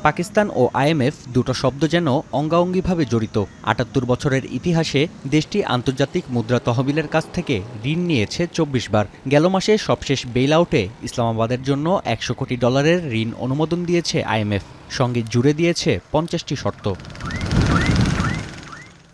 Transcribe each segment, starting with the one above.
পাকিস্তান ও IMF দুটো শব্দ যেন অঙ্গাঙ্গিভাবে জড়িত। ৭৮ বছরের ইতিহাসে দেশটি আন্তর্জাতিক মুদ্রা তহবিলের কাছ থেকে ঋণ নিয়েছে ২৪ বার। গেল মাসে সবশেষ বেইল আউটে ইসলামাবাদের জন্য $১০০ কোটি ঋণ অনুমোদন দিয়েছে আইএমএফ, সঙ্গে জুড়ে দিয়েছে ৫০টি শর্ত।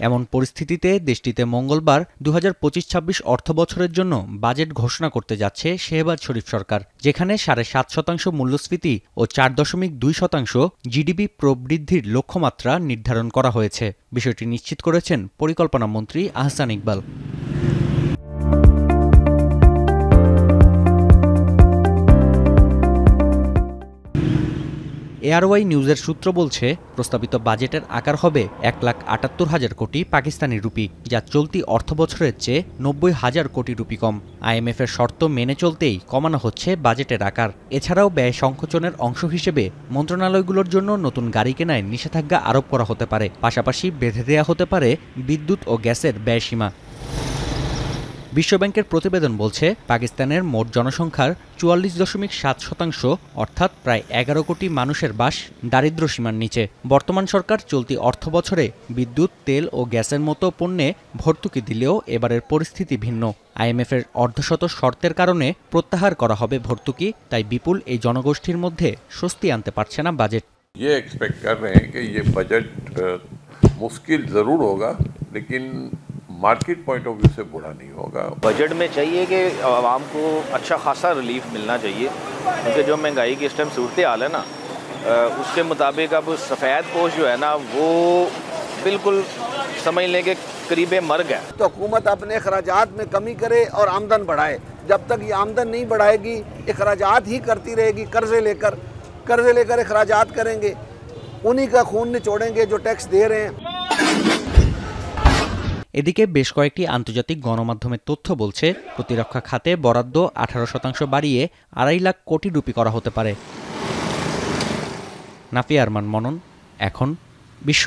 এমন পরিস্থিতিতে দেশটিতে মঙ্গলবার ২০২৫-২৬ অর্থবছরের জন্য বাজেট ঘোষণা করতে যাচ্ছে শেহবাজ শরীফ সরকার, যেখানে ৭.৫% মূল্যস্ফীতি ও ৪.২% জিডিপি প্রবৃদ্ধির লক্ষ্যমাত্রা নির্ধারণ করা হয়েছে। বিষয়টি নিশ্চিত করেছেন পরিকল্পনা মন্ত্রী আহসান ইকবাল। এআরওয়াই নিউজের সূত্র বলছে, প্রস্তাবিত বাজেটের আকার হবে ১,৭৮,০০০ কোটি পাকিস্তানি রুপি, যা চলতি অর্থবছরের চেয়ে ৯০,০০০ কোটি রুপি কম। আইএমএফের শর্ত মেনে চলতেই কমানো হচ্ছে বাজেটের আকার। এছাড়াও ব্যয় সংকোচনের অংশ হিসেবে মন্ত্রণালয়গুলোর জন্য নতুন গাড়ি কেনায় নিষেধাজ্ঞা আরোপ করা হতে পারে। পাশাপাশি বেঁধে দেওয়া হতে পারে বিদ্যুৎ ও গ্যাসের ব্যয়সীমা। বিশ্বব্যাংকের প্রতিবেদন বলছে, পাকিস্তানের মোট জনসংখ্যার ৪৪.৭%, অর্থাৎ প্রায় ১১ কোটি মানুষের বাস দারিদ্র্য সীমার নিচে। বর্তমান সরকার চলতি অর্থবছরে বিদ্যুৎ, তেল ও গ্যাসের মতো পণ্যে ভর্তুকি দিলেও এবারের পরিস্থিতি ভিন্ন। আইএমএফের অর্ধশত শর্তের কারণে প্রত্যাহার করা হবে ভর্তুকি, তাই বিপুল এই জনগোষ্ঠীর মধ্যে স্বস্তি আনতে পারছে না বাজেট। ये एक्सपेक्ट कर रहे हैं कि ये बजट मुश्किल ज़रूर होगा, लेकिन मार्केट पॉइंट ऑफ व्यू से बुरा नहीं होगा। बजट में चाहिए कि आवाम को अच्छा खासा रिलीफ मिलना चाहिए, क्योंकि जो महंगाई की इस टाइम सूरत हाल है ना, उसके मुताबिक अब सफ़ेद पोश जो है ना, वो बिल्कुल समझ लें कि करीब मर गया। तो हुकूमत अपने अखराजात में कमी करे और आमदन बढ़ाए। जब तक ये आमदन नहीं बढ़ाएगी, अखराजात ही करती रहेगी। कर्जे लेकर अखराजात करेंगे, उन्हीं का खून निचोड़ेंगे जो टैक्स दे रहे हैं। এদিকে বেশ কয়েকটি আন্তর্জাতিক গণমাধ্যমের তথ্য বলছে, প্রতিরক্ষা খাতে বরাদ্দ ১৮% বাড়িয়ে ২.৫ লাখ কোটি রুপি করা হতে পারে। নাফিয়া আরমান মনন, এখন বিশ্ব।